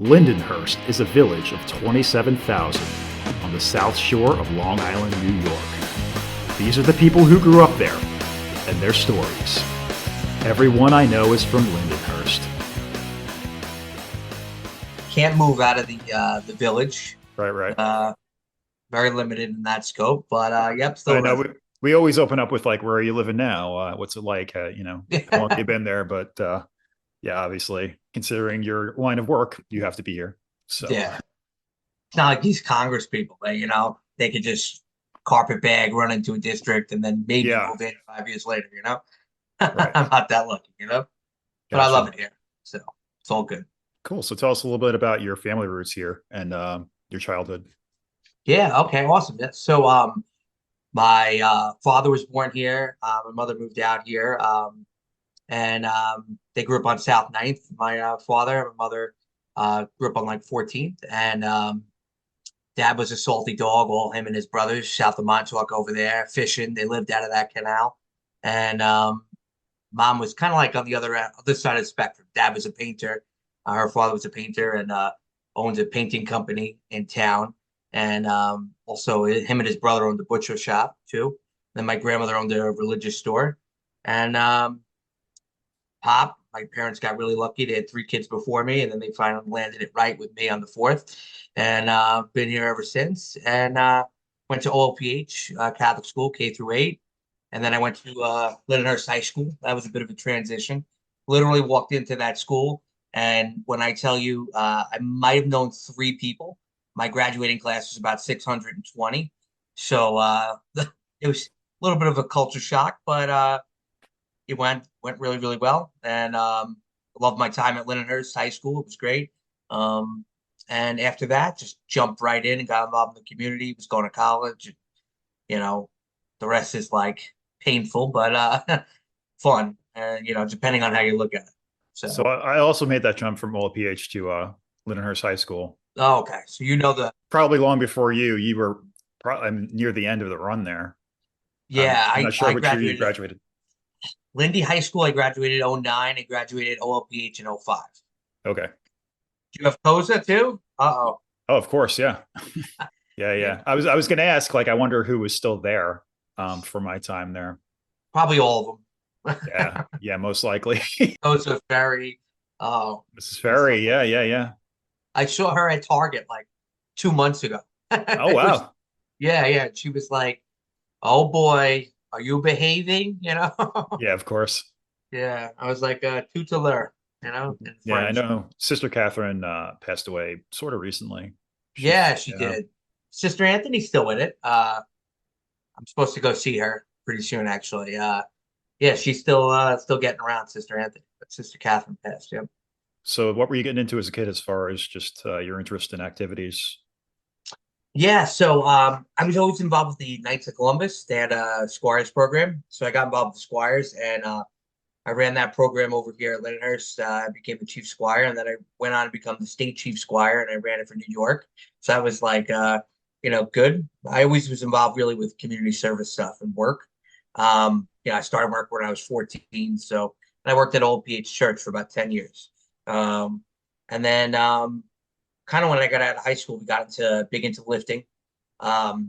Lindenhurst is a village of 27,000 on the south shore of Long Island, New York. These are the people who grew up there and their stories. Everyone I know is from Lindenhurst. Can't move out of the village. Right. Very limited in that scope, but yep, still I know resident. we always open up with like, where are you living now? What's it like? How long have you been there? But yeah, obviously, considering your line of work, you have to be here. So Yeah, it's not like these Congress people. They could just carpet bag, run into a district, and then maybe yeah, move in 5 years later. right. I'm not that lucky. But I love Gotcha. it here, so it's all good. Cool. So tell us a little bit about your family roots here and your childhood. Yeah. Okay. Awesome. Yeah. So, my father was born here. My mother moved out here. And they grew up on South Ninth. My father, my mother grew up on like 14th, and dad was a salty dog. All him and his brothers south of Montauk over there fishing. They lived out of that canal, and mom was kind of like on the other side of the spectrum. Dad was a painter. Her father was a painter and owns a painting company in town, and also him and his brother owned a butcher shop too. Then my grandmother owned a religious store, and my parents got really lucky. They had three kids before me, and then they finally landed it right with me on the fourth. And been here ever since. And went to OLPH, Catholic school, K through 8. And then I went to Lindenhurst High School. That was a bit of a transition. Literally walked into that school. And when I tell you, I might have known three people. My graduating class was about 620. So it was a little bit of a culture shock, but it went really really well, and loved my time at Lindenhurst High School. It was great. Um, and after that, just jumped right in and got involved in the community. Was going to college. You know, the rest is like painful, but fun. Depending on how you look at it. So So, I also made that jump from OLPH to Lindenhurst High School. oh, okay. So the Probably long before you. You were probably near the end of the run there. I'm yeah. not sure I which year you graduated graduated. Lindy High School. I graduated 09. I graduated OLPH in 05. Okay. Do you have COSA too? Uh-oh. Oh, of course. Yeah. Yeah, Yeah. I was going to ask, like, I wonder who was still there for my time there. probably all of Yeah. them. Yeah. Most likely. COSA Ferry. Oh, Mrs. she's so Ferry. funny. Yeah. I saw her at Target like 2 months ago. Oh, It was, wow. yeah, yeah. She was like, "Oh boy, are you behaving?" Yeah, of course. Yeah, I was like, "Tout à l'heure," in Yeah. I French. know Sister Catherine passed away sort of recently. Yeah, She's, she yeah. did. Sister Anthony's still with it. I'm supposed to go see her pretty soon, actually. Yeah, she's still getting around, Sister Anthony, but Sister Catherine passed. Yeah. So what were you getting into as a kid as far as just your interest in activities? Yeah, so I was always involved with the Knights of Columbus. They had a Squires program, so I got involved with the Squires, and I ran that program over here at Lindenhurst. I became the chief squire, and then I went on to become the state chief squire, and I ran it for New York. So that was like, good. I always was involved really with community service stuff and work. I started work when I was 14, so and I worked at Old PH Church for about 10 years. And then kind of when I got out of high school, we got big into lifting.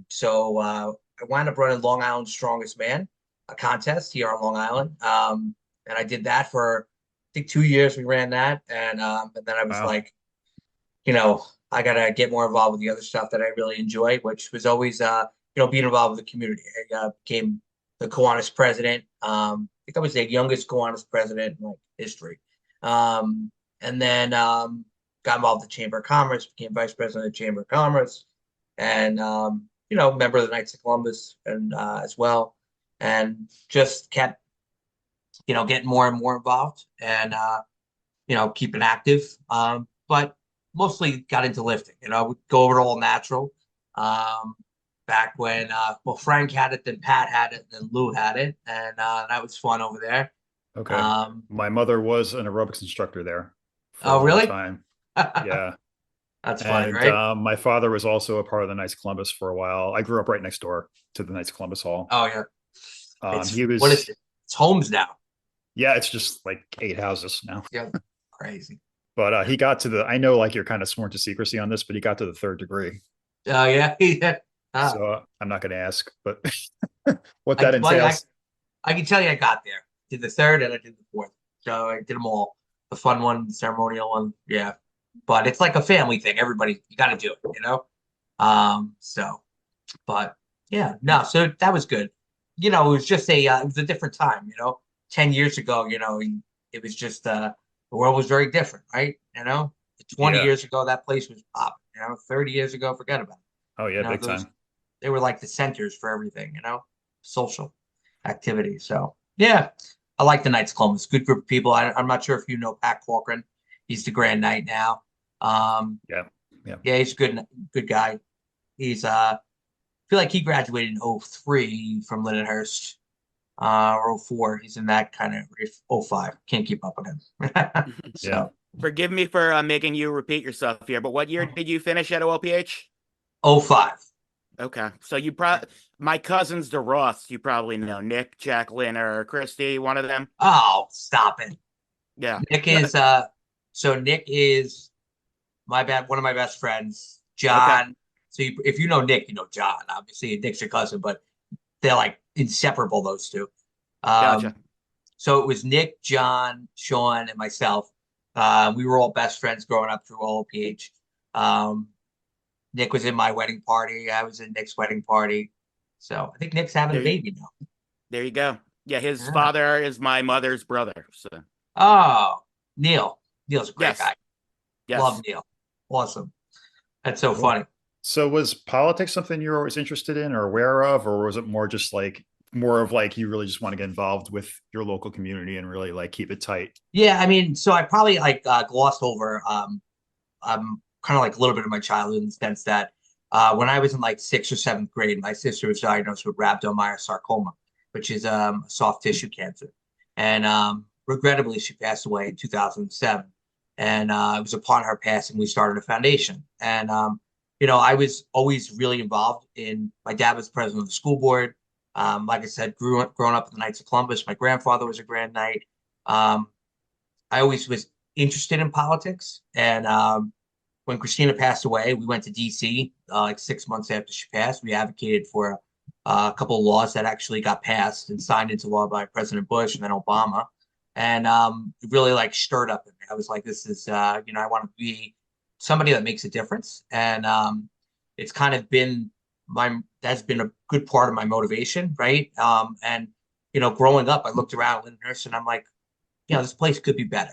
So I wound up running Long Island's Strongest Man, a contest here on Long Island. And I did that for I think 2 years. We ran that, and then I was Wow. like, I gotta get more involved with the other stuff that I really enjoy, which was always being involved with the community. I became the Kiwanis president. I think I was the youngest Kiwanis president in like history. And then got involved with the Chamber of Commerce, became vice president of the Chamber of Commerce, and member of the Knights of Columbus and as well, and just kept getting more and more involved and keeping active. But mostly got into lifting. Would go over to All Natural. Back when Frank had it, then Pat had it, then Lou had it, and that was fun over there. Okay. Um, My mother was an aerobics instructor there for a oh, long really? time. That's Yeah. funny, And right? my father was also a part of the Knights of Columbus for a while. I grew up right next door to the Knights of Columbus Hall. Oh, yeah. He What is was, it? It's homes now. yeah, it's just like 8 houses now. Yep. Crazy. But he got to the. I know, like you're kind of sworn to secrecy on this, but he got to the third degree. Oh yeah, yeah. Ah. So I'm not going to ask, but what I that well, entails. I can tell you I got there. Did the third and I did the fourth. So I did them all. The fun one, the ceremonial one, yeah. But it's like a family thing. Everybody, you got to do it. So, but yeah, no. So that was good. It was just it was a different time. 10 years ago, it was just the world was very different, right? 20 Yeah. years ago, that place was popping. 30 years ago, forget about it. Oh yeah, big Those time. they were like the centers for everything. Social activity. So yeah, I like the Knights of Columbus. Good group of people. I'm not sure if you know Pat Corcoran. He's the Grand Knight now. Yeah. Yeah. Yeah, he's a good guy. He's I feel like he graduated in '03 from Lindenhurst, or '04. He's in that kind of '05. Can't keep up with him. Yeah. So Forgive me for making you repeat yourself here, but what year did you finish at OLPH? '05. Okay, so you probably my cousins, the Roths, you probably know Nick, Jacqueline, or Christy, one of them. Oh, stop it. Yeah. Nick is so Nick is one of my best friends. Okay, John. So if you know Nick, you know John. Obviously, Nick's your cousin, but they're like inseparable, those two. gotcha. Um, so it was Nick, John, Sean, and myself. We were all best friends growing up through OLPH. Um, Nick was in my wedding party. I was in Nick's wedding party. So I think Nick's having a There, baby now. there you go. Yeah, his Yeah. father is my mother's brother. So Oh, Neil. Neil's a great yes, guy. Love yes. Neil. Awesome. That's so Cool. funny. So was politics something you were always interested in or aware of, or was it more just like more of like you really just want to get involved with your local community and really like keep it tight? Yeah, I mean, so I probably like glossed over kind of like a little bit of my childhood in the sense that when I was in like sixth or seventh grade, my sister was diagnosed with rhabdomyosarcoma, which is soft tissue cancer. And regrettably, she passed away in 2007. And it was upon her passing, we started a foundation. And, I was always really involved my dad was president of the school board. Like I said, growing up in the Knights of Columbus, my grandfather was a Grand Knight. Um, I always was interested in politics. And when Christina passed away, we went to DC like 6 months after she passed. We advocated for a couple of laws that actually got passed and signed into law by President Bush and then Obama. And it really like stirred up in me. I was like, this is, I want to be somebody that makes a difference. And it's kind of been that's been a good part of my motivation, right? And, growing up, I looked around Lindenhurst and I'm like, this place could be better.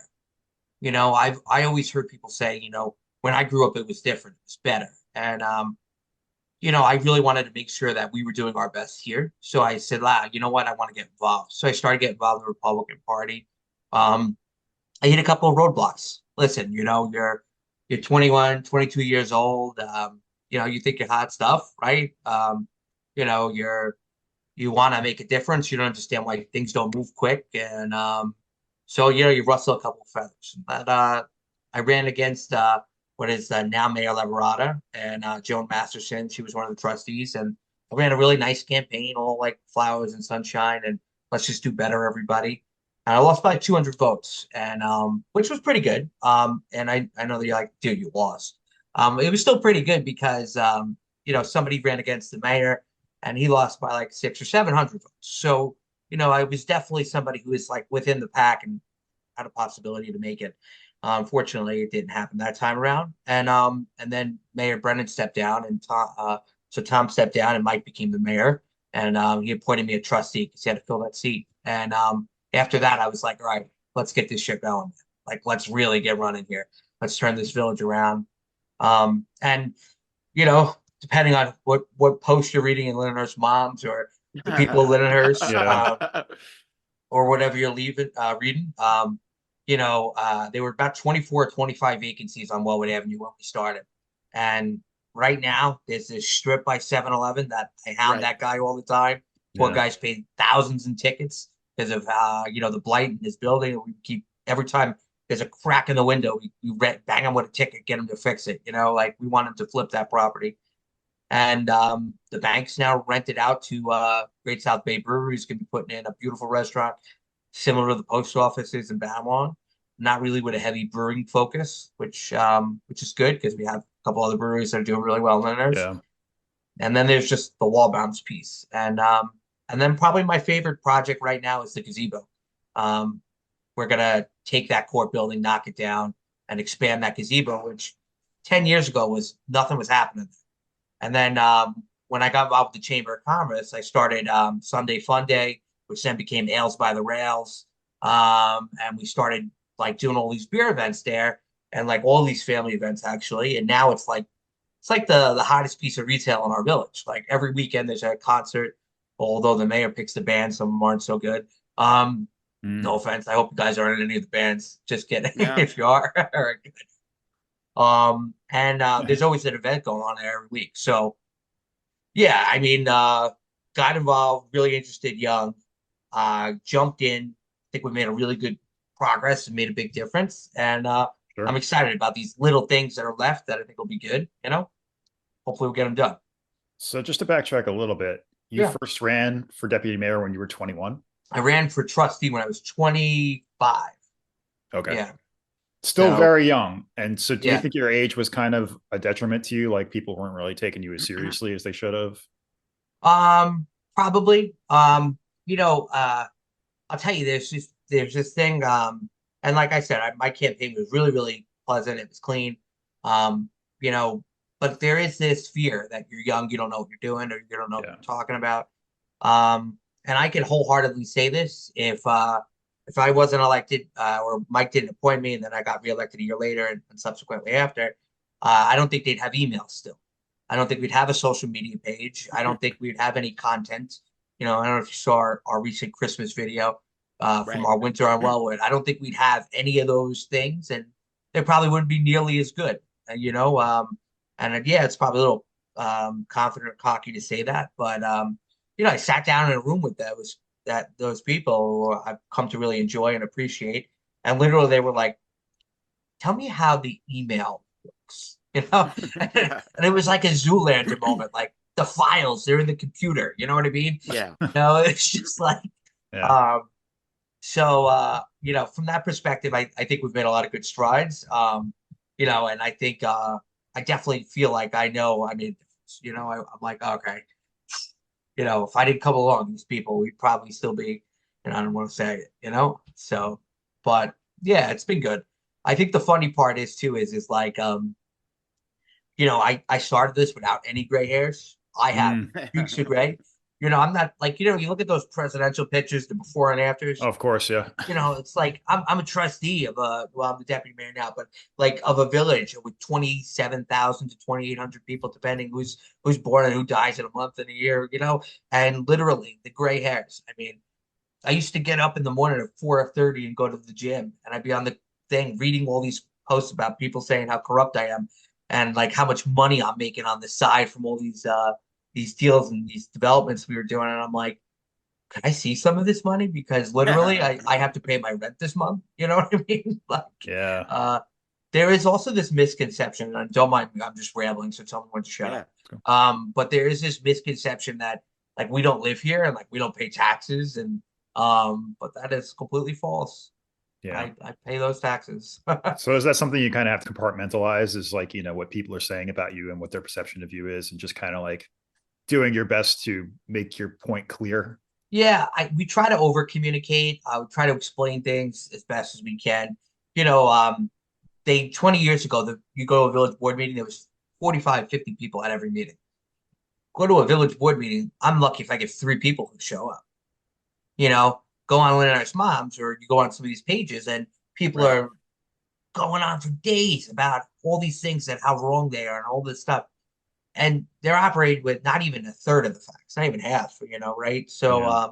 I always heard people say, when I grew up, it was different, it was better. And I really wanted to make sure that we were doing our best here. So I said, you know what, I want to get involved. So I started getting involved in the Republican Party. Um, I hit a couple of roadblocks. Listen, you're 21, 22 years old. You think you're hot stuff, right? You want to make a difference. You don't understand why things don't move quick. And so, you rustle a couple of feathers. But I ran against what is now Mayor Leverada and Joan Masterson. She was one of the trustees. And I ran a really nice campaign, all like flowers and sunshine. And let's just do better, everybody. And I lost by 200 votes, and which was pretty good. And I know that you're like, dude, you lost. It was still pretty good because somebody ran against the mayor and he lost by like 600 or 700 votes. So, I was definitely somebody who was like within the pack and had a possibility to make it. Unfortunately, it didn't happen that time around. And then Mayor Brennan stepped down, and Tom stepped down, and Mike became the mayor. And he appointed me a trustee because he had to fill that seat. And after that, I was like, all right, let's get this shit going. Like, let's really get running here. Let's turn this village around. And depending on what post you're reading in Lindenhurst Moms or the people of Lindenhurst, Yeah. or whatever you're reading, there were about 24, 25 vacancies on Wellwood Avenue when we started. And right now, there's this strip by 7-Eleven that I hound Right. that guy all the time. Poor Yeah. guy's paid thousands in tickets because of the blight in his building. We keep every time there's a crack in the window, we bang him with a ticket, get him to fix it. Like we want him to flip that property. And the bank's now rented out to Great South Bay Brewery, who's going to be putting in a beautiful restaurant similar to the post offices in Babylon. not really with a heavy brewing focus, which is good because we have a couple other breweries that are doing really well in theirs. Yeah. And then there's just the wall bounce piece. And then probably my favorite project right now is the gazebo. We're gonna take that court building, knock it down, and expand that gazebo, which 10 years ago was nothing was happening. And then when I got involved with the Chamber of Commerce, I started Sunday Fun Day, which then became Ales by the Rails. And we started like doing all these beer events there and like all these family events actually. And now it's like the hottest piece of retail in our village. Like every weekend there's a concert, although the mayor picks the band, some of them aren't so good. No offense. I hope you guys aren't in any of the bands. Just kidding. No. If you are. There's always an event going on there every week. So yeah, I mean, got involved, really interested young, jumped in. I think we made a really good progress and made a big difference. And Sure. I'm excited about these little things that are left that I think will be good, Hopefully we'll get them done. So just to backtrack a little bit, you Yeah. first ran for deputy mayor when you were 21? I ran for trustee when I was 25. Okay. Yeah. Still So- very young. And so do you Yeah. think your age was kind of a detriment to you? Like people weren't really taking you as seriously as they should have? Probably. I'll tell you, there's this thing, and like I said, my campaign was really, really pleasant. It was clean. But there is this fear that you're young, you don't know what you're doing, or you don't know what Yeah. you're talking about. And I can wholeheartedly say this: if I wasn't elected, or Mike didn't appoint me, and then I got reelected a year later and subsequently after, I don't think they'd have emails still. I don't think we'd have a social media page. I don't think we'd have any content. I don't know if you saw our recent Christmas video from Right. our winter on Wellwood. I don't think we'd have any of those things, and they probably wouldn't be nearly as good. Yeah, it's probably a little confident or cocky to say that, but I sat down in a room with those people who I've come to really enjoy and appreciate, and literally they were like, "Tell me how the email works," and it was like a Zoolander moment, like the files, they're in the computer, you know what I mean? Yeah. It's just like, Yeah. from that perspective, I think we've made a lot of good strides. And I think I definitely feel like I know, I mean, I'm like, okay, if I didn't come along, these people, we'd probably still be, and I don't want to say it, so, but yeah, it's been good. I think the funny part is like, I started this without any gray hairs. I have streaks of gray. I'm not like, you look at those presidential pictures, the before and afters. Of course, yeah. It's like I'm a trustee of I'm the deputy mayor now, but like of a village with 27,000 to 2,800 people, depending who's born and who dies in a month and a year, and literally the gray hairs. I mean, I used to get up in the morning at 4:30 and go to the gym, and I'd be on the thing reading all these posts about people saying how corrupt I am and like how much money I'm making on the side from all these deals and these developments we were doing, and I'm like, can I see some of this money? Because literally I have to pay my rent this month. You know what I mean? Like, Yeah. there is also this misconception, and don't mind me, I'm just rambling, so tell me when to shut up. But there is this misconception that like we don't live here and like we don't pay taxes, and but that is completely false. Yeah. I pay those taxes. So is that something you kind of have to compartmentalize, is like, what people are saying about you and what their perception of you is, and just kind of like doing your best to make your point clear? Yeah, we try to over communicate. We try to explain things as best as we can. 20 years ago, you go to a village board meeting, there was 45, 50 people at every meeting. Go to a village board meeting, I'm lucky if I get 3 people who show up. Go on Lindenhurst Moms, or you go on some of these pages, and people Right. are going on for days about all these things and how wrong they are and all this stuff. And they're operating with not even a third of the facts, not even half, right? So, Yeah.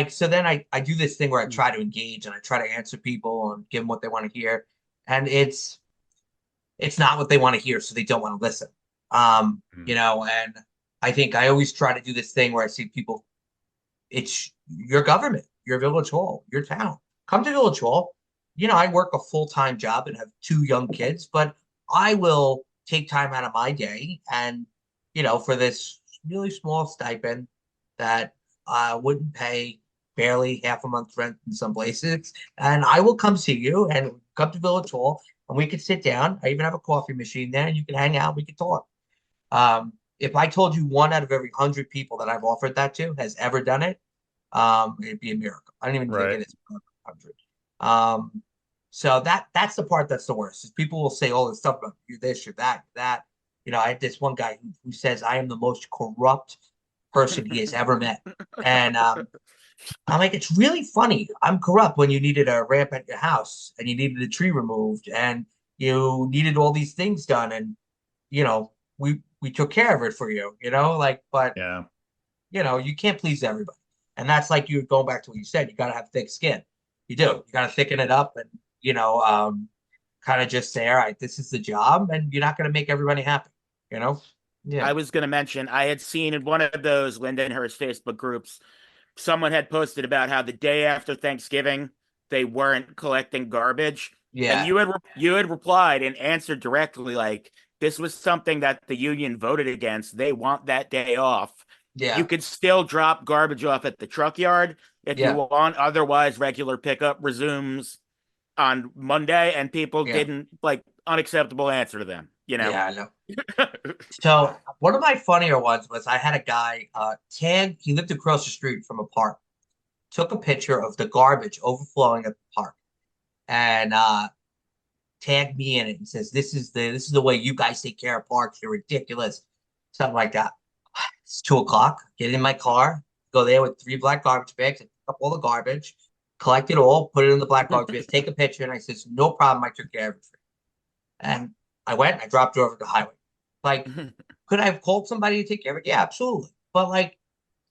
so then I do this thing where I try to engage and I try to answer people and give them what they want to hear. And it's not what they want to hear, so they don't want to listen. And I think I always try to do this thing where I see people, it's your government, your village hall, your town. Come to village hall. I work a full-time job and have 2 young kids, but I will take time out of my day and, for this really small stipend that wouldn't pay barely half a month's rent in some places, and I will come see you and come to Village Hall, and we could sit down. I even have a coffee machine there, and you can hang out. We could talk. If I told you 1 out of every 100 people that I've offered that to has ever done it, it'd be a miracle. I don't even think Right. it is 100. So that's the part that's the worst. Is people will say all this stuff about you, this, you that, that. You know, I had this one guy who says I am the most corrupt person he has ever met, and I'm like, it's really funny. I'm corrupt when you needed a ramp at your house and you needed a tree removed and you needed all these things done, and you know, we took care of it for you. You know, like, but Yeah. you know, you can't please everybody. And that's like you going back to what you said, you got to have thick skin. You do. You got to thicken it up and, you know, kind of just say, all right, this is the job, and you're not going to make everybody happy, you know? Yeah. I was going to mention, I had seen in one of those Lindenhurst Facebook groups, someone had posted about how the day after Thanksgiving, they weren't collecting garbage. And Yeah. you had replied and answered directly like, this was something that the union voted against. They want that day off. You Yeah. could still drop garbage off at the truck yard if you Yeah. want. Otherwise, regular pickup resumes on Monday, and people Yeah. didn't like unacceptable answer to them, you know? Yeah, I know. So one of my funnier ones was I had a guy, he lived across the street from a park, took a picture of the garbage overflowing at the park, and tagged me in it and says, this is the way you guys take care of parks. You're ridiculous. Something like that. It's 2 o'clock. Get in my car, go there with 3 black garbage bags, and pick up all the garbage, collect it all, put it in the black garbage bags, take a picture, and I says, no problem, I took care of it for you. And I went, I dropped it over the highway. Like, could I have called somebody to take care of it? Yeah, absolutely. But like,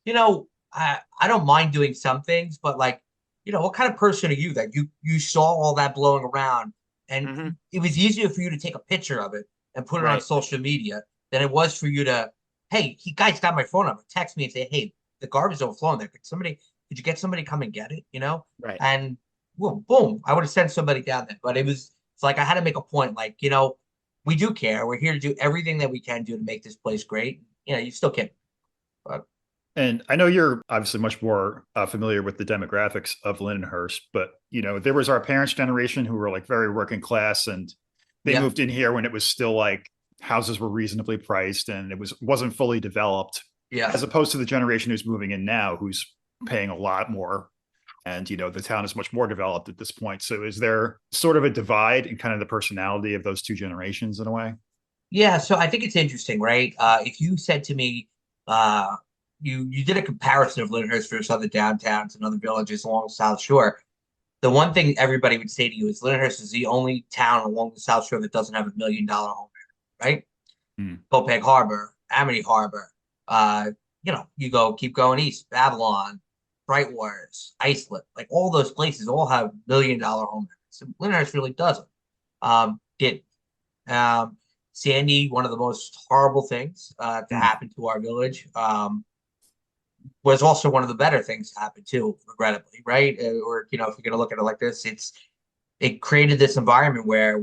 you know, I don't mind doing some things, but like, you know, what kind of person are you that you saw all that blowing around, and it was easier for you to take a picture of it and put it on Right. social media than it was for you to, hey, he guys got my phone number, text me and say, hey, the garbage is overflowing there. Could you get somebody to come and get it? You know? Right. And well, boom, I would have sent somebody down there. But it's like I had to make a point, like, you know, we do care. We're here to do everything that we can do to make this place great. You know, you still can't. But And I know you're obviously much more familiar with the demographics of Lindenhurst, but you know, there was our parents' generation who were like very working class, and they yeah, moved in here when it was still like houses were reasonably priced and wasn't fully developed, yeah. as opposed to the generation who's moving in now, who's paying a lot more. And you know, the town is much more developed at this point. So is there sort of a divide in kind of the personality of those two generations in a way? Yeah, so I think it's interesting, right? If you said to me, you did a comparison of Lyndhurst versus other downtowns and other villages along the South Shore, the one thing everybody would say to you is Lyndhurst is the only town along the South Shore that doesn't have $1 million home, right? Copiague Harbor, Amity Harbor, you know, keep going east, Babylon, Brightwaters, Islip, like all those places all have $1 million home. So Lyndhurst really doesn't. Did Sandy, one of the most horrible things to happen to our village, was also one of the better things to happen too, regrettably, right? Or you know, if you're gonna look at it like this, it created this environment where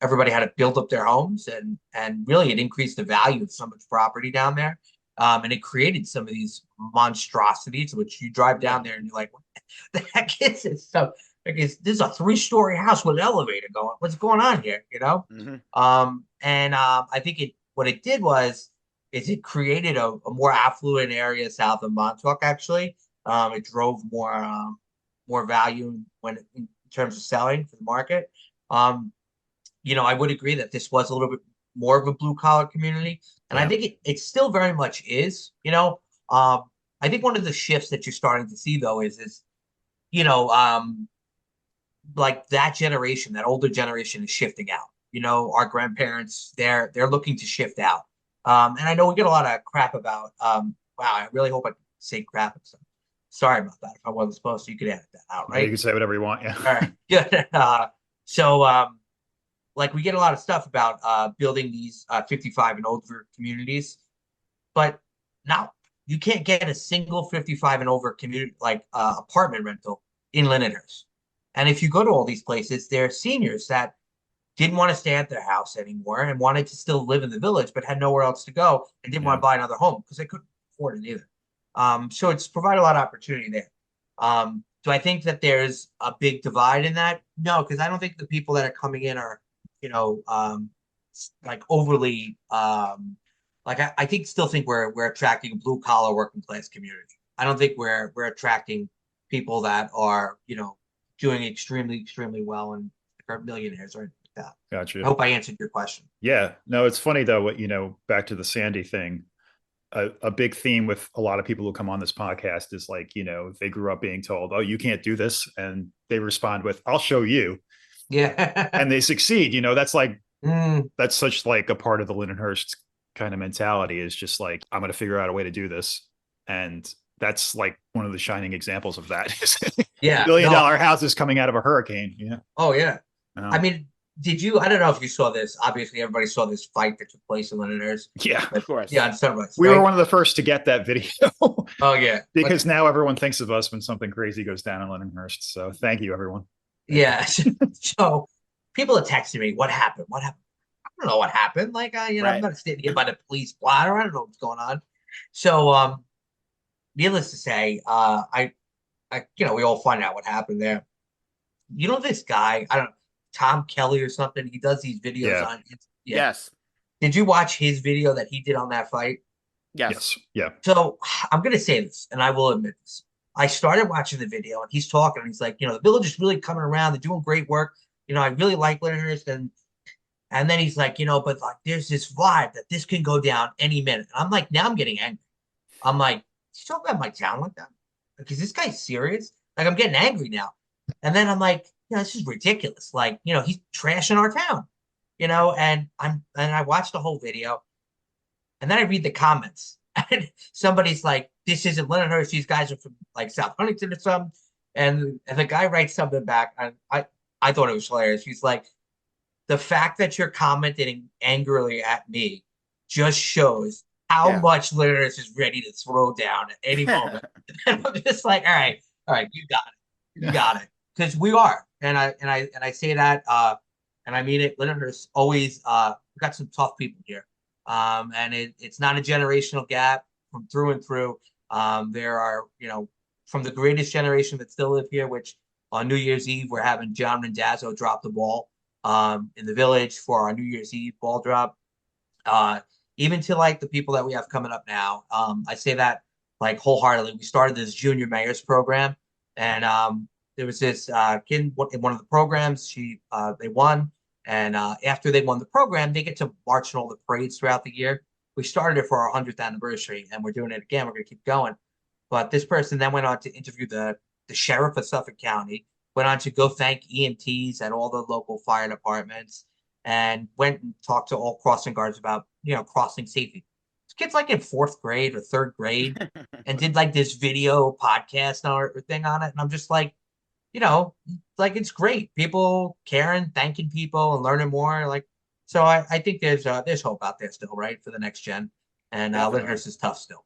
everybody had to build up their homes, and really it increased the value of so much property down there. And it created some of these monstrosities, which you drive down there and you're like, what the heck is this stuff? Like, this is a 3-story house with an elevator going. What's going on here? You know? I think what it did is it created a more affluent area south of Montauk. Actually, it drove more value in terms of selling for the market. You know, I would agree that this was a little bit more of a blue collar community, and I think it still very much is. You know, I think one of the shifts that you're starting to see though is you know, like that generation, that older generation is shifting out. You know, our grandparents, they're looking to shift out. And I know we get a lot of crap about, wow, I really hope I can say crap. Sorry about that. If I wasn't supposed to, you could edit that out, right? You can say whatever you want. Yeah. All right, good. Like we get a lot of stuff about building these 55 and older communities, but now you can't get a single 55 and over community, like apartment rental in Lindenhurst. And if you go to all these places, they're seniors that didn't want to stay at their house anymore and wanted to still live in the village, but had nowhere else to go and didn't want to buy another home because they couldn't afford it either. So it's provided a lot of opportunity there. Do I think that there's a big divide in that? No, because I don't think the people that are coming in are, like overly, like I think still think we're attracting a blue collar working class community. I don't think we're attracting people that are, doing extremely well and are millionaires or anything like that. Gotcha. I hope I answered your question. Yeah. No, it's funny though, what, back to the Sandy thing. A big theme with a lot of people who come on this podcast is like, they grew up being told, oh, you can't do this. And they respond with, I'll show you. Yeah. And they succeed. That's like, Mm, that's such like a part of the Lindenhurst kind of mentality, is just like, I'm going to figure out a way to do this. And that's like one of the shining examples of that. yeah. $1 billion houses coming out of a hurricane. Yeah. Oh, yeah. Um, I mean, I don't know if you saw this. Obviously, everybody saw this fight that took place in Lindenhurst. yeah. Of course. Yeah, on Sunrise. We right? were one of the first to get that video. Oh, yeah. Because now everyone thinks of us when something crazy goes down in Lindenhurst. So thank you, everyone. Yeah. So people are texting me, what happened? What happened? I don't know what happened. Like, I'm Right. not standing here by the police blotter. I don't know what's going on. So, needless to say, we all find out what happened there. This guy, I don't know, Tom Kelly or something. He does these videos Yeah. on. Yeah. Yes. Did you watch his video that he did on that fight? Yes. Yeah. So I'm going to say this, and I will admit this. I started watching the video, and he's talking, and he's like, the village is really coming around. They're doing great work. I really like Lindenhurst, and then he's like, but like, there's this vibe that this can go down any minute. And I'm like, now I'm getting angry. I'm like, he's talking about my town like that? Like, is this guy serious? Like, I'm getting angry now. And then I'm like, this is ridiculous. Like, he's trashing our town, and I watched the whole video, and then I read the comments, and somebody's like, this isn't Lindenhurst. These guys are from like South Huntington or something. And the guy writes something back, and I thought it was hilarious. He's like, the fact that you're commenting angrily at me just shows how much Lindenhurst is ready to throw down at any moment. And I'm just like, all right, you got it. You got it. Because we are. And I say that, and I mean it. Lindenhurst always, we got some tough people here. And it's not a generational gap from through and through. There are, from the greatest generation that still live here, which on New Year's Eve, we're having John Randazzo drop the ball in the village for our New Year's Eve ball drop. Even to like the people that we have coming up now. I say that like wholeheartedly. We started this junior mayor's program, and there was this kid in one of the programs. They won. And after they won the program, they get to march in all the parades throughout the year. We started it for our 100th anniversary, and we're doing it again. We're going to keep going. But this person then went on to interview the sheriff of Suffolk County, went on to go thank EMTs at all the local fire departments, and went and talked to all crossing guards about, crossing safety. This kid's like in 4th grade or 3rd grade and did like this video podcast or thing on it. And I'm just like, like it's great. People caring, thanking people, and learning more. Like, so I think there's hope out there still, right, for the next gen. And Lindenhurst is tough still.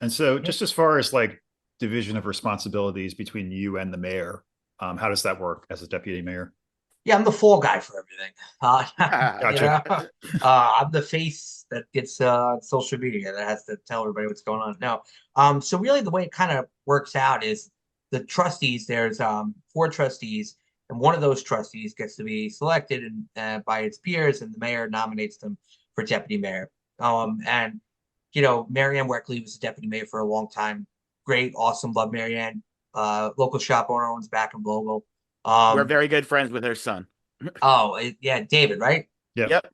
And so, just as far as like division of responsibilities between you and the mayor, how does that work as a deputy mayor? Yeah, I'm the fall guy for everything. Gotcha. I'm the face that gets social media that has to tell everybody what's going on. No, so really the way it kind of works out is the trustees. There's 4 trustees, and one of those trustees gets to be selected by its peers, and the mayor nominates them for deputy mayor. And Marianne Werkley was a deputy mayor for a long time. Great, awesome, love Marianne. Local shop owner owns back in Vogel. We're very good friends with her son. David, right? Yep.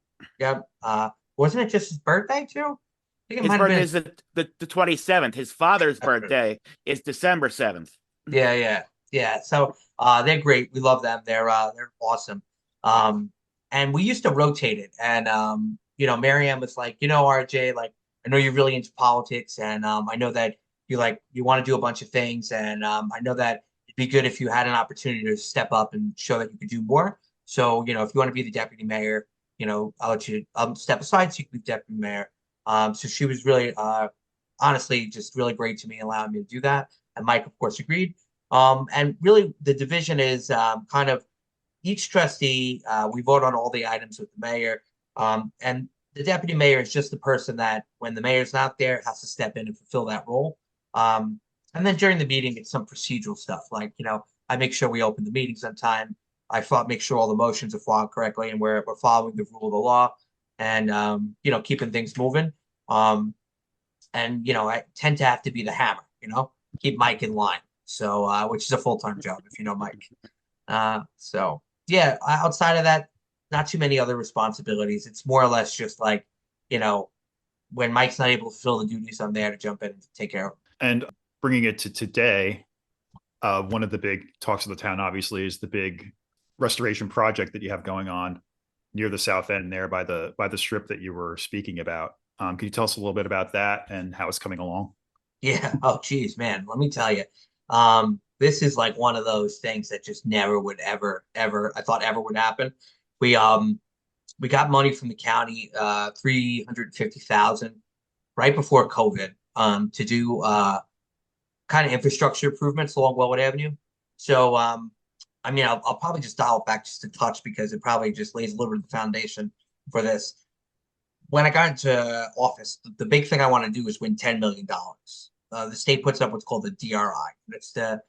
Wasn't it just his birthday too? I think His birthday is the 27th. His father's birthday is December 7th. Yeah. So they're great. We love them. They're awesome. And we used to rotate it. And Marianne was like, RJ, like, I know you're really into politics, and I know that you want to do a bunch of things, and I know that it'd be good if you had an opportunity to step up and show that you could do more. So, if you want to be the deputy mayor, I'll let you step aside so you can be deputy mayor. So she was really, honestly, just really great to me, allowing me to do that. And Mike, of course, agreed. And really, the division is kind of each trustee, we vote on all the items with the mayor. And the deputy mayor is just the person that, when the mayor's not there, has to step in and fulfill that role. And then during the meeting, it's some procedural stuff like, I make sure we open the meetings on time. Make sure all the motions are followed correctly and we're following the rule of the law and, keeping things moving. I tend to have to be the hammer, keep Mike in line. So, which is a full-time job, if you know Mike. So yeah, outside of that, not too many other responsibilities. It's more or less just like, when Mike's not able to fulfill the duties, I'm there to jump in and take care of him. And bringing it to today, one of the big talks of the town, obviously, is the big restoration project that you have going on near the south end there by the strip that you were speaking about. Can you tell us a little bit about that and how it's coming along? Yeah. Oh, geez, man. Let me tell you. This is like one of those things that just never would ever I thought ever would happen. We got money from the county, 350,000 right before COVID, to do kind of infrastructure improvements along Wellwood Avenue. So, I'll probably just dial it back just a touch because it probably just lays a little bit of the foundation for this. When I got into office, the big thing I want to do is win $10 million. The state puts up what's called the DRI. And it's a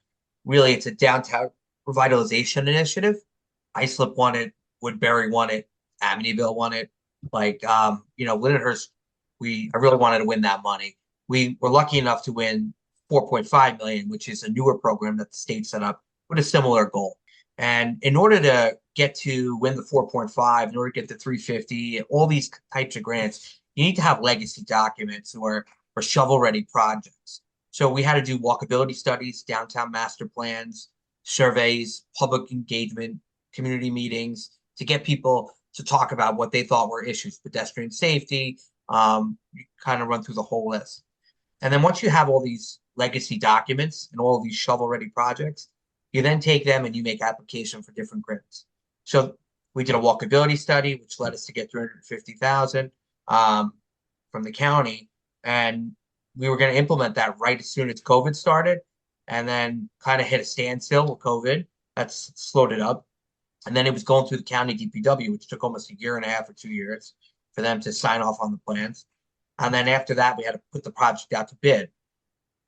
downtown revitalization initiative. Islip won it, Woodbury won it, Amityville won it. Lindenhurst, I really wanted to win that money. We were lucky enough to win 4.5 million, which is a newer program that the state set up with a similar goal. And in order to win the 4.5, in order to get the 350, all these types of grants, you need to have legacy documents or shovel-ready projects. So we had to do walkability studies, downtown master plans, surveys, public engagement, community meetings to get people to talk about what they thought were issues, pedestrian safety, you kind of run through the whole list. And then once you have all these legacy documents and all of these shovel-ready projects, you then take them and you make application for different grants. So we did a walkability study, which led us to get 350,000 from the county. And we were going to implement that right as soon as COVID started, and then kind of hit a standstill with COVID. That's slowed it up. And then it was going through the county DPW, which took almost a year and a half or 2 years for them to sign off on the plans. And then after that, we had to put the project out to bid.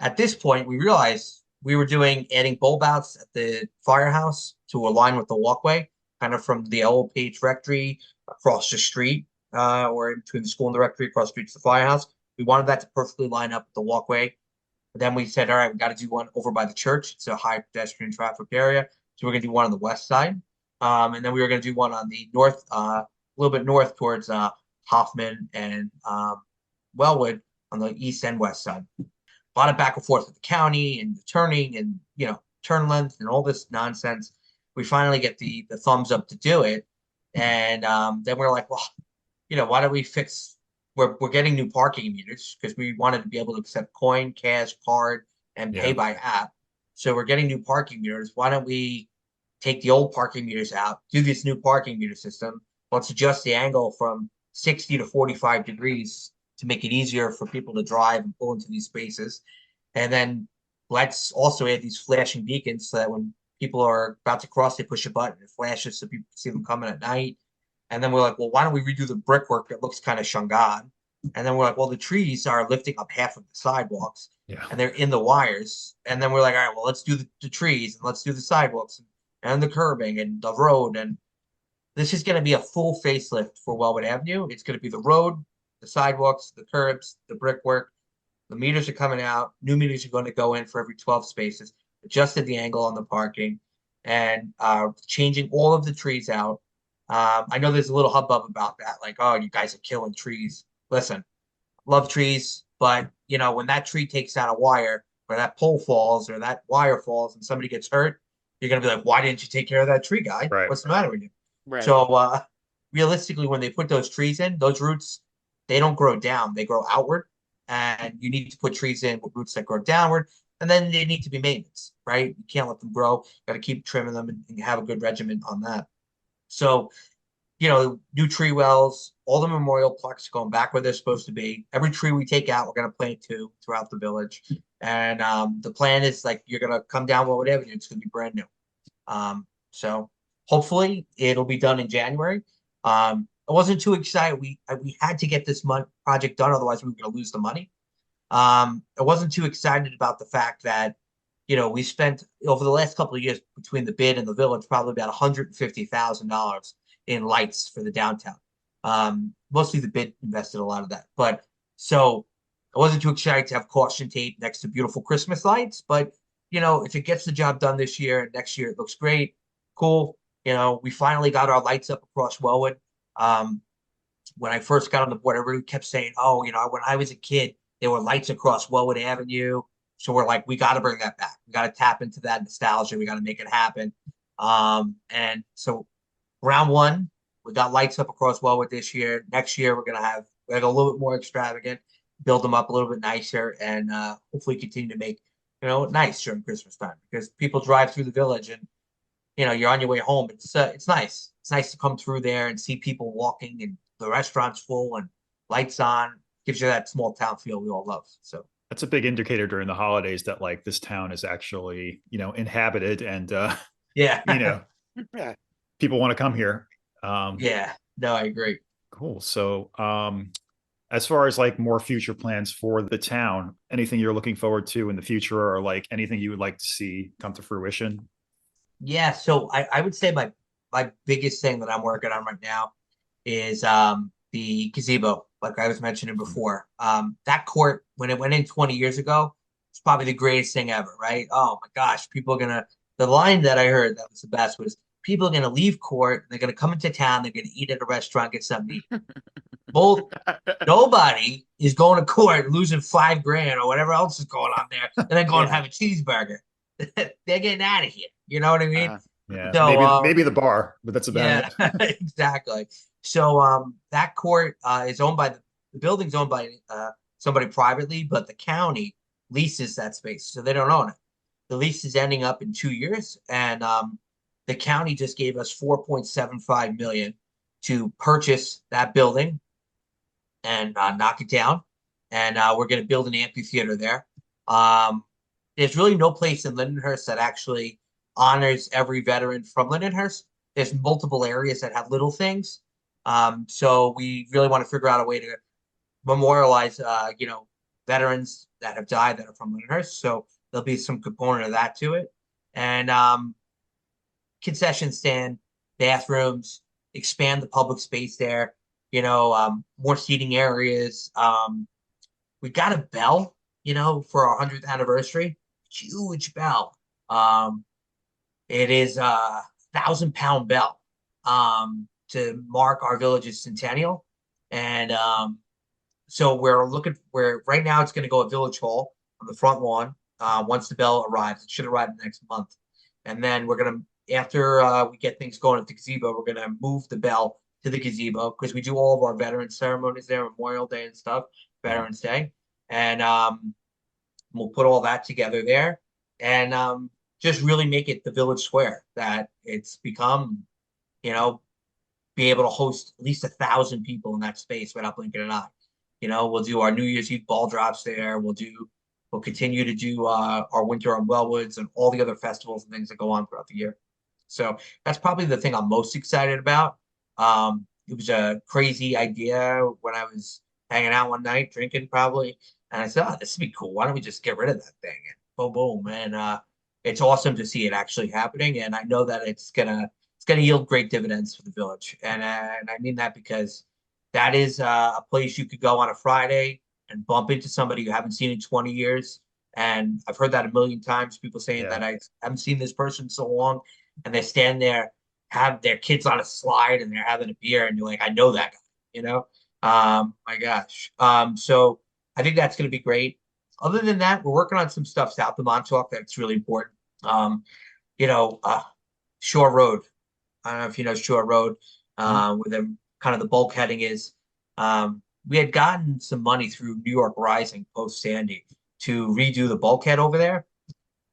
At this point, we realized we were adding bulb outs at the firehouse to align with the walkway, kind of from the old Page Rectory across the street, or between the school and the rectory across the street to the firehouse. We wanted that to perfectly line up with the walkway. But then we said, all right, we got to do one over by the church. It's a high pedestrian traffic area. So we're going to do one on the west side. And then we were going to do one on the north, a little bit north towards Hoffman and Wellwood on the east and west side. A lot of back and forth with the county and the turning and, turn length and all this nonsense. We finally get the thumbs up to do it. And then we're like, well, why don't we fix, we're getting new parking meters because we wanted to be able to accept coin, cash, card, and pay by app. So we're getting new parking meters. Why don't we take the old parking meters out, do this new parking meter system? Let's adjust the angle from 60 to 45 degrees to make it easier for people to drive and pull into these spaces. And then let's also add these flashing beacons so that when people are about to cross, they push a button, it flashes so people can see them coming at night. And then we're like, well, why don't we redo the brickwork that looks kind of shungad? And then we're like, well, the trees are lifting up half of the sidewalks and they're in the wires. And then we're like, all right, well, let's do the trees and let's do the sidewalks and the curbing and the road. And this is going to be a full facelift for Wellwood Avenue. It's going to be the road, the sidewalks, the curbs, the brickwork. The meters are coming out. New meters are going to go in for every 12 spaces, adjusted the angle on the parking, and changing all of the trees out. I know there's a little hubbub about that, like, oh, you guys are killing trees. Listen, love trees, but when that tree takes down a wire, or that pole falls, or that wire falls, and somebody gets hurt, you're gonna be like, why didn't you take care of that tree, guy? Right. What's the matter with you? Right. So realistically, when they put those trees in, those roots, they don't grow down, they grow outward, and you need to put trees in with roots that grow downward, and then they need to be maintenance, right? You can't let them grow. Got to keep trimming them and have a good regimen on that. So, new tree wells, all the memorial plaques going back where they're supposed to be. Every tree we take out, we're going to plant 2 throughout the village. And the plan is like, you're going to come down Wellwood Avenue. It's going to be brand new. So hopefully it'll be done in January. I wasn't too excited. We had to get this project done. Otherwise we were going to lose the money. I wasn't too excited about the fact that, we spent over the last couple of years between the bid and the village probably about $150,000 in lights for the downtown. Mostly the bid invested a lot of that, but so I wasn't too excited to have caution tape next to beautiful Christmas lights. But if it gets the job done this year and next year it looks great, cool. We finally got our lights up across Wellwood. When I first got on the board, everybody kept saying, "Oh, when I was a kid, there were lights across Wellwood Avenue." So we're like, we got to bring that back. We got to tap into that nostalgia. We got to make it happen. And so round one, we got lights up across Wellwood this year. Next year, we're gonna go a little bit more extravagant, build them up a little bit nicer, and hopefully continue to make nice during Christmas time, because people drive through the village and you're on your way home. It's nice. It's nice to come through there and see people walking and the restaurant's full and lights on. Gives you that small town feel we all love. So that's a big indicator during the holidays that like this town is actually, inhabited and, yeah, people want to come here. yeah. No, I agree. Cool. So, as far as like more future plans for the town, anything you're looking forward to in the future, or like anything you would like to see come to fruition? Yeah, so I would say my biggest thing that I'm working on right now is the gazebo, like I was mentioning before. That court, when it went in 20 years ago, it's probably the greatest thing ever, right? Oh my gosh, the line that I heard that was the best was, people are gonna leave court, they're gonna come into town, they're gonna eat at a restaurant, get something to eat. Both Nobody is going to court losing $5,000 or whatever else is going on there, and then going to have a cheeseburger. They're getting out of here. You know what I mean? Yeah, So maybe the bar, but that's about it. Exactly. So that court is owned by the building's owned by somebody privately, but the county leases that space, so they don't own it. The lease is ending up in 2 years, and the county just gave us 4.75 million to purchase that building and knock it down, and we're going to build an amphitheater there. There's really no place in Lindenhurst that actually honors every veteran from Lindenhurst. There's multiple areas that have little things. So we really want to figure out a way to memorialize, veterans that have died that are from Lindenhurst. So there'll be some component of that to it. And concession stand, bathrooms, expand the public space there, more seating areas. We got a bell, for our 100th anniversary. Huge bell. It is a 1,000-pound bell to mark our village's centennial. And so right now it's going to go at Village Hall on the front lawn once the bell arrives. It should arrive next month. And then after we get things going at the gazebo, we're going to move the bell to the gazebo, because we do all of our veteran ceremonies there, Memorial Day and stuff, Veterans Day. And we'll put all that together there, and just really make it the village square that it's become, be able to host at least 1,000 people in that space without blinking an eye. We'll do our New Year's Eve ball drops there. We'll continue to do our winter on Wellwoods and all the other festivals and things that go on throughout the year. So that's probably the thing I'm most excited about. It was a crazy idea when I was hanging out one night, drinking probably, and I said, "Oh, this would be cool. Why don't we just get rid of that thing?" And boom, boom, and it's awesome to see it actually happening. And I know that it's gonna yield great dividends for the village, and I mean that because that is a place you could go on a Friday and bump into somebody you haven't seen in 20 years. And I've heard that a million times. People saying that I haven't seen this person so long, and they stand there, have their kids on a slide, and they're having a beer, and you're like, I know that guy, my gosh. So I think that's going to be great. Other than that, we're working on some stuff south of Montauk that's really important. Shore Road. I don't know if you know Shore Road, where the kind of the bulkheading is. We had gotten some money through New York Rising post Sandy to redo the bulkhead over there.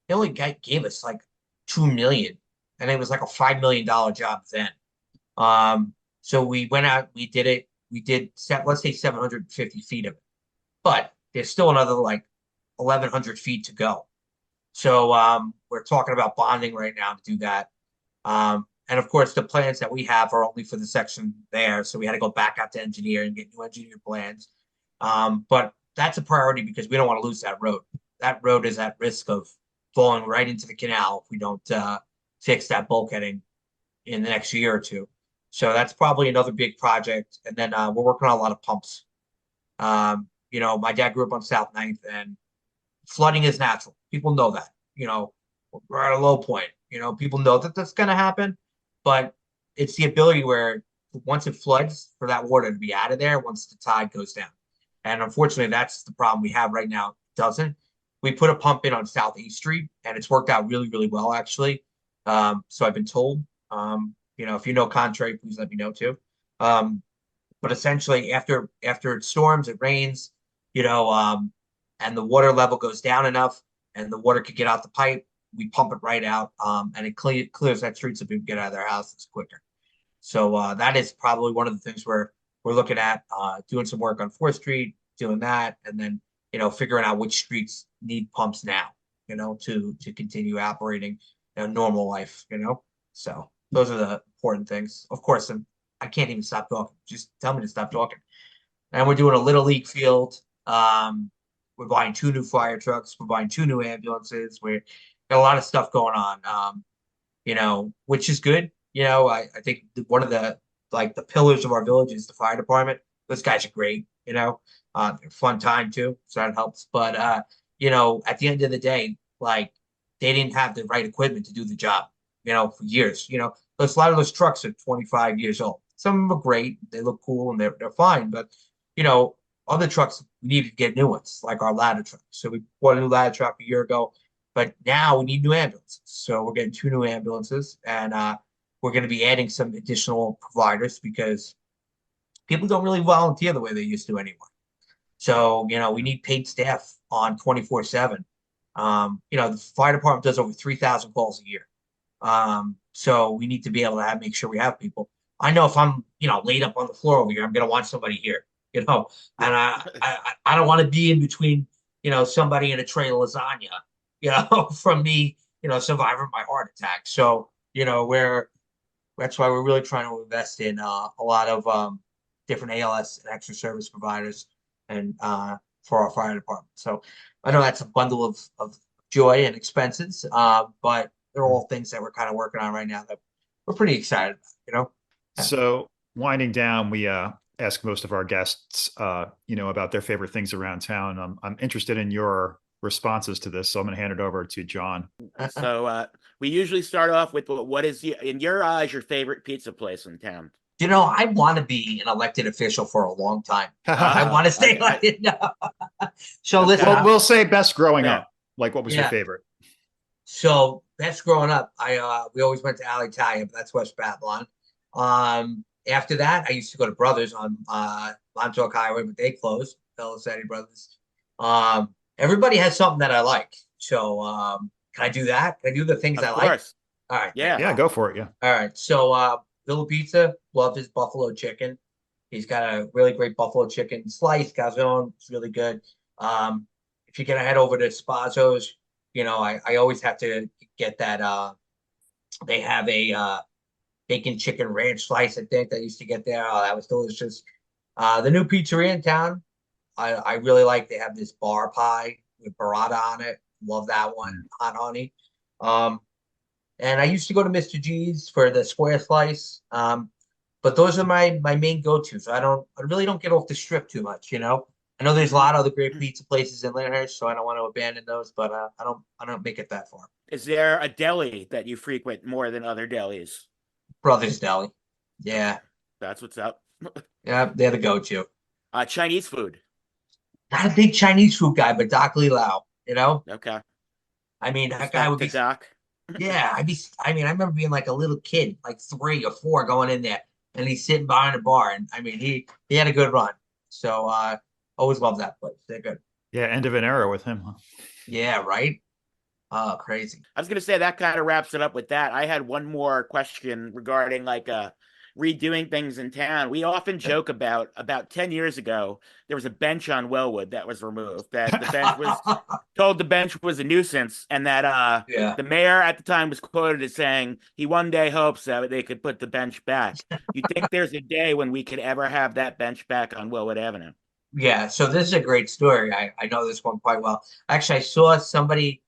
They only gave us like $2 million, and it was like a $5 million job then. So we went out, we did it. We did let's say 750 feet of it, but there's still another like 1,100 feet to go. So we're talking about bonding right now to do that. And of course, the plans that we have are only for the section there. So we had to go back out to engineer and get new engineer plans. But that's a priority because we don't want to lose that road. That road is at risk of falling right into the canal if we don't fix that bulkheading in the next year or two. So that's probably another big project. And then we're working on a lot of pumps. My dad grew up on South 9th, and flooding is natural. People know that. We're at a low point. People know that that's going to happen, but it's the ability where once it floods, for that water to be out of there once the tide goes down. And unfortunately, that's the problem we have right now. It doesn't. We put a pump in on Southeast Street, and it's worked out really, really well, actually. So I've been told. If you know contrary, please let me know too. But essentially, after it storms, it rains, and the water level goes down enough, and the water could get out the pipe, we pump it right out, and it clears that street so people get out of their houses quicker. So that is probably one of the things we're looking at, doing some work on 4th Street, doing that, and then figuring out which streets need pumps now, to continue operating a normal life, So those are the important things. Of course, I can't even stop talking. Just tell me to stop talking. And we're doing a Little League field. We're buying 2 new fire trucks. We're buying 2 new ambulances. We got a lot of stuff going on, which is good. I think one of the pillars of our village is the fire department. Those guys are great, they're fun time too. So that helps. But, at the end of the day, they didn't have the right equipment to do the job, for years, a lot of those trucks are 25 years old. Some of them are great. They look cool and they're fine. But, other trucks, we need to get new ones, like our ladder truck. So we bought a new ladder truck a year ago, but now we need new ambulances. So we're getting 2 new ambulances, and we're going to be adding some additional providers because people don't really volunteer the way they used to anymore. So, we need paid staff on 24/7. The fire department does over 3,000 calls a year. So we need to be able to make sure we have people. I know if I'm, laid up on the floor over here, I'm going to want somebody here, and I don't want to be in between, somebody in a tray of lasagna, from me, surviving my heart attack. So, that's why we're really trying to invest in a lot of different ALS and extra service providers and for our fire department. So I know that's a bundle of joy and expenses, but they're all things that we're kind of working on right now that we're pretty excited about, So winding down, we ask most of our guests, about their favorite things around town. I'm interested in your responses to this, so I'm going to hand it over to John. So we usually start off with what is, in your eyes, your favorite pizza place in town? I want to be an elected official for a long time. I want to stay elected. So listen, we'll say best growing up. Like, what was your favorite? So best growing up, we always went to Alitalia, but that's West Babylon. After that, I used to go to Brothers on Montauk Highway, but they closed. Felicetti Brothers. Everybody has something that I like. So can I do that? Can I do the things I like? Of course. All right. Yeah, go for it. Yeah. All right. So Villa Pizza, love his buffalo chicken. He's got a really great buffalo chicken slice, calzone. It's really good. If you're gonna head over to Spazzo's, I always have to get that. They have a bacon chicken ranch slice, I think, that I used to get there. Oh, that was delicious. The new pizzeria in town, I really like. They have this bar pie with burrata on it. Love that one. Hot honey. And I used to go to Mr. G's for the square slice. But those are my main go-tos. I really don't get off the strip too much, I know there's a lot of other great pizza places in Lindenhurst, so I don't want to abandon those, but I don't make it that far. Is there a deli that you frequent more than other delis? Brothers Deli. Yeah. That's what's up. Yeah, they're the go-to. Chinese food. Not a big Chinese food guy, but Doc Lee Lau, Okay. I mean, that guy would be Doc. Yeah, I remember being like a little kid, like 3 or 4, going in there, and he's sitting behind a bar, and he had a good run. So always love that place. They're good. Yeah, end of an era with him. Huh? Yeah, right. Crazy. I was gonna say that kind of wraps it up with that. I had one more question regarding redoing things in town. We often joke about 10 years ago, there was a bench on Wellwood that was removed. That the bench was told the bench was a nuisance, and that the mayor at the time was quoted as saying he one day hopes that they could put the bench back. You think there's a day when we could ever have that bench back on Wellwood Avenue? Yeah, so this is a great story. I know this one quite well. Actually, I saw somebody,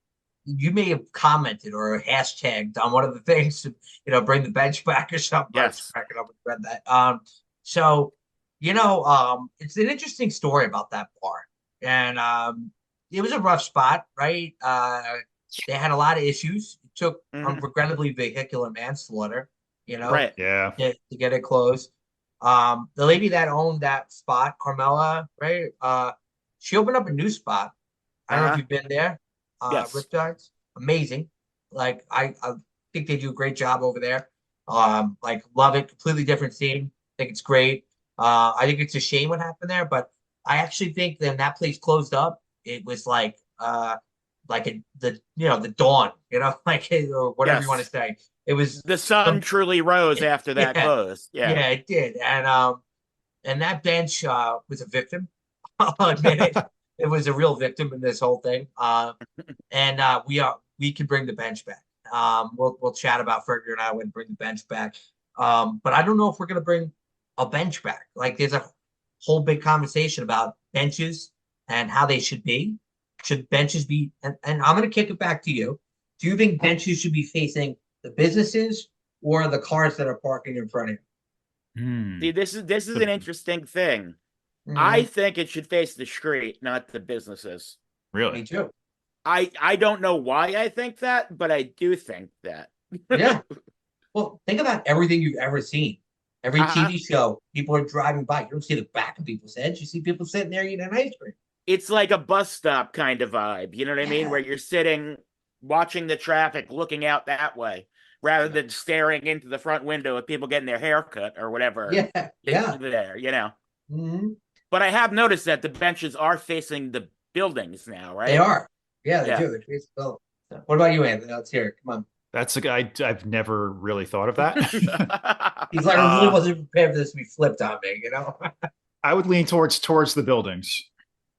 you may have commented or hashtagged on one of the things to, bring the bench back or something. I was Yes. cracking up when I read that. So, it's an interesting story about that bar. And it was a rough spot, right? They had a lot of issues. It took Mhm. regrettably vehicular manslaughter, you know, Right. Yeah. to get it closed. The lady that owned that spot, Carmela, right? She opened up a new spot. I don't know if Uh-huh. you've been there. Yes. Riptides, amazing. Like I think they do a great job over there. Like love it. Completely different scene. Think it's great. I think it's a shame what happened there, but I actually think that when that place closed up, it was like the dawn, like or whatever you want to Yes. say. It was The sun some truly rose after that yeah, closed. Yeah. yeah, it did. And that bench was a victim. I'll admit it. It was a real victim in this whole thing. And we can bring the bench back. We'll chat about figuring out when to bring the bench back. But I don't know if we're gonna bring a bench back. Like there's a whole big conversation about benches and how they should be. Should benches be? And I'm gonna kick it back to you. Do you think benches should be facing the businesses or the cars that are parking in front of See, this is The- an interesting thing. you? I think it should face the street, not the businesses. really? Me too. I don't know why I think that, but I do think that. Yeah. Well, think about everything you've ever seen. Every Uh-huh. TV show, people are driving by. You don't see the back of people's heads. You see people sitting there eating ice cream. It's like a bus stop kind of vibe. You know what I mean? Yeah. Where you're sitting, watching the traffic, looking out that way, rather than staring into the front window of people getting their hair cut or whatever Yeah. is Yeah. there. Hmm. But I have noticed that the benches are facing the buildings now, They right? are. Yeah, they Yeah. do. They're basically built. So, what about you, Anthony? Let's hear it. Come on. That's a guy I've never really thought of that. He's like, I really uh, wasn't prepared for this to be flipped on me. I would lean towards the buildings, Hmm.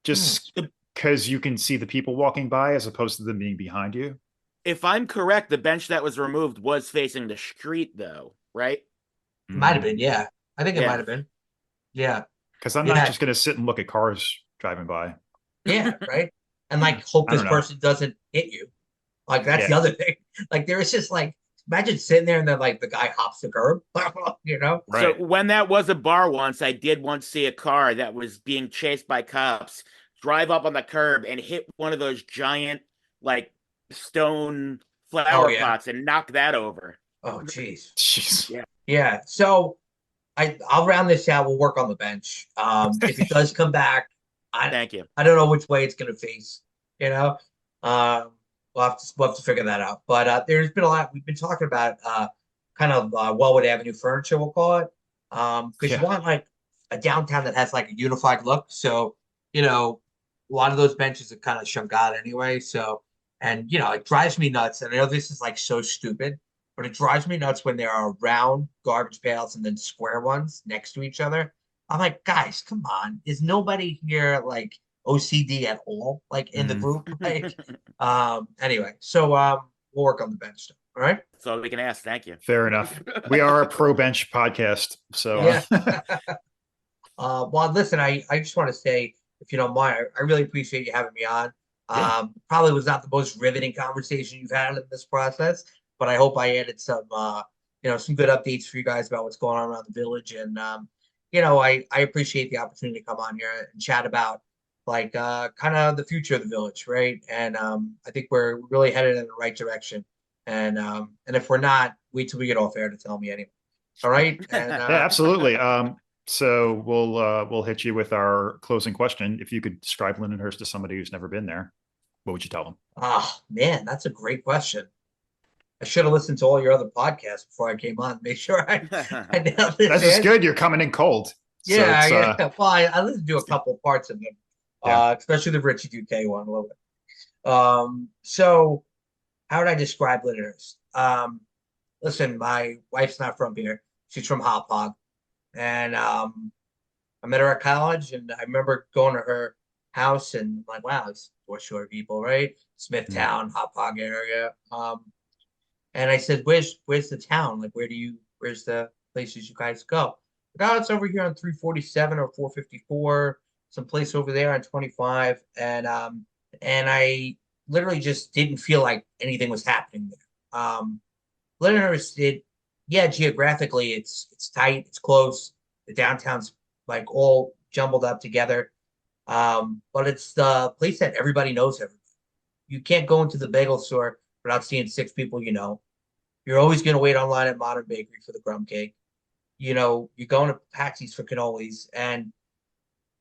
just because you can see the people walking by as opposed to them being behind you. If I'm correct, the bench that was removed was facing the street, though, right? It might have Mm. been. Yeah. I think it might Yeah. have been. Yeah. Because I'm not Yeah. just going to sit and look at cars driving by. Yeah. Right. And like, hope I this don't know. person doesn't hit you. Like, that's the Yeah, other thing. Like, there is just like, imagine sitting there and then like the guy hops the curb, you know? So right. when that was a bar once, I did once see a car that was being chased by cops drive up on the curb and hit one of those giant, like, stone Oh, flower yeah. pots and knock that over. Oh, geez. Jeez. Yeah. Yeah. So I'll round this out. We'll work on the bench. If it does come back, I Thank you. I don't know which way it's gonna face, you know. We'll have to figure that out. But there's been a lot we've been talking about kind of Wellwood Avenue furniture, we'll call it. Because you Yeah. want like a downtown that has like a unified look. So, a lot of those benches are kind of shungad anyway. So, and it drives me nuts. And I know this is like so stupid, but it drives me nuts when there are round garbage pails and then square ones next to each other. I'm like, guys, come on. Is nobody here like OCD at all? Like in the Mm. group? Like, anyway, so we'll work on the bench stuff. All right. So we can ask. Thank you. Fair enough. We are a pro bench podcast, so Yeah. Well, listen, I just want to say, if you don't mind, I really appreciate you having me on. Yeah. Probably was not the most riveting conversation you've had in this process, but I hope I added some good updates for you guys about what's going on around the village. And I appreciate the opportunity to come on here and chat about like kind of the future of the village, right? And I think we're really headed in the right direction. And if we're not, wait till we get off air to tell me anyway. All right. And yeah, absolutely. So we'll hit you with our closing question. If you could describe Lindenhurst to somebody who's never been there, what would you tell them? oh man, that's a great question. I should have listened to all your other podcasts before I came on. Make sure I nailed this. This is good. You're coming in cold. So Yeah, it's, yeah. Well, I listened to a couple parts of them, Yeah. especially the Richie Duque one a little bit. So how would I describe Lyndhurst? Listen, my wife's not from here. She's from Hop Hog. And I met her at college, and I remember going to her house and like, wow, it's North Shore people, right? Smithtown, Hop Hog area. And I said, where's the town? Like, where's the places you guys go? Like, oh, it's over here on 347 or 454. some place over there on 25, and I literally just didn't feel like anything was happening there. Lindenhurst did, yeah, geographically it's tight, it's close. The downtown's like all jumbled up together, but it's the place that everybody knows everybody. You can't go into the bagel store without seeing 6 people you know. You're always going to wait online at Modern Bakery for the crumb cake. You know, you're going to Patsy's for cannolis, and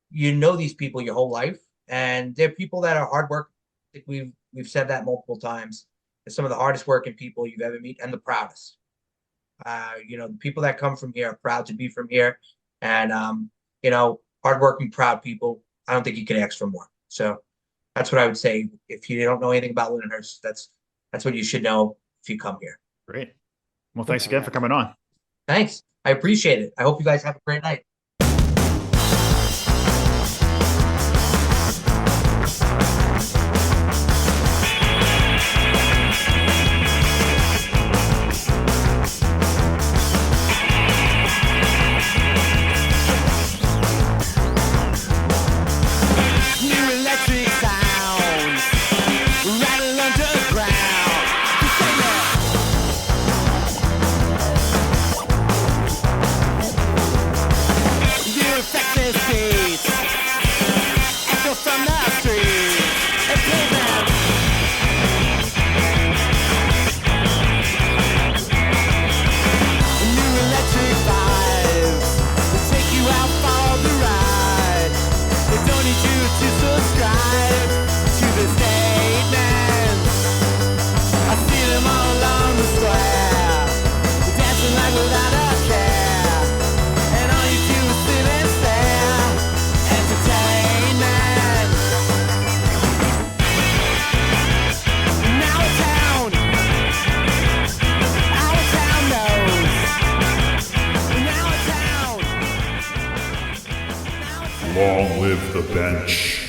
you know these people your whole life, and they're people that are hard work. I think we've said that multiple times. They're some of the hardest working people you've ever meet, and the proudest. You know, the people that come from here are proud to be from here, and you know, hardworking, proud people. I don't think you can ask for more. So that's what I would say. If you don't know anything about Lindenhurst, that's what you should know if you come here. Great. Well, thanks again for coming on. Thanks. I appreciate it. I hope you guys have a great night. Long live the bench.